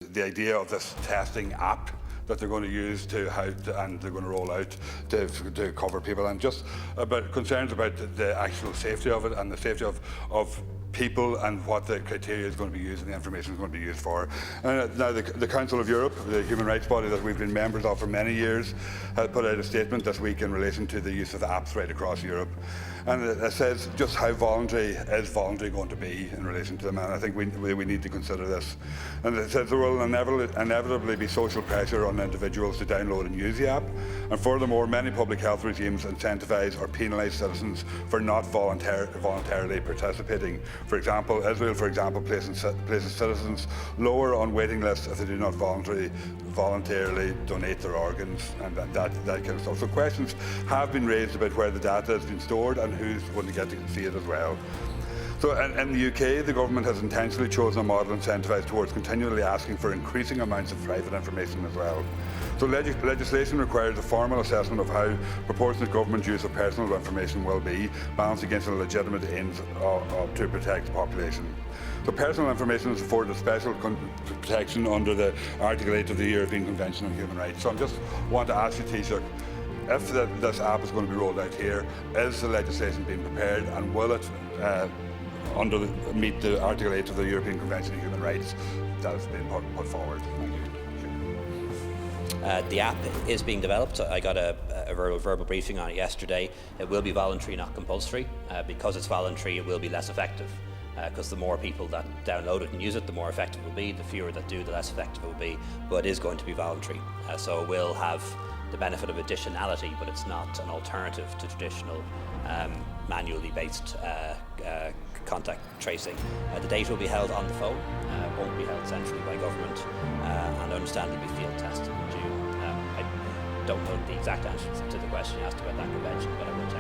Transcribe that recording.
The idea of this testing app that they're going to use and they're going to roll out to cover people, and just about concerns about the actual safety of it and the safety of people and what the criteria is going to be used and the information is going to be used for. Now the Council of Europe, the human rights body that we've been members of for many years, has put out a statement this week in relation to the use of apps right across Europe. And it says just how voluntary is voluntary going to be in relation to them, and I think we need to consider this. And it says there will inevitably be social pressure on individuals to download and use the app, and furthermore many public health regimes incentivise or penalise citizens for not voluntarily participating. For example, Israel, places citizens lower on waiting lists if they do not voluntarily donate their organs, and that kind of stuff. So questions have been raised about where the data has been stored and who's going to get to see it as well. So in the UK, the government has intentionally chosen a model incentivised towards continually asking for increasing amounts of private information as well. So legislation requires a formal assessment of how proportionate government use of personal information will be, balanced against the legitimate aims to protect the population. So personal information is afforded special protection under the Article 8 of the European Convention on Human Rights. So I just want to ask you, Taoiseach, if this app is going to be rolled out here, is the legislation being prepared, and will it meet the Article 8 of the European Convention on Human Rights that has been put forward? Thank you. The app is being developed. I got a verbal briefing on it yesterday. It will be voluntary, not compulsory. Because it's voluntary, it will be less effective. Because the more people that download it and use it, the more effective it will be. The fewer that do, the less effective it will be. But it is going to be voluntary. So it will have the benefit of additionality, but it's not an alternative to traditional manually based contact tracing. The data will be held on the phone, won't be held centrally by government, and understandably field tested in June. I don't know the exact answer to the question you asked about that convention, but I will check.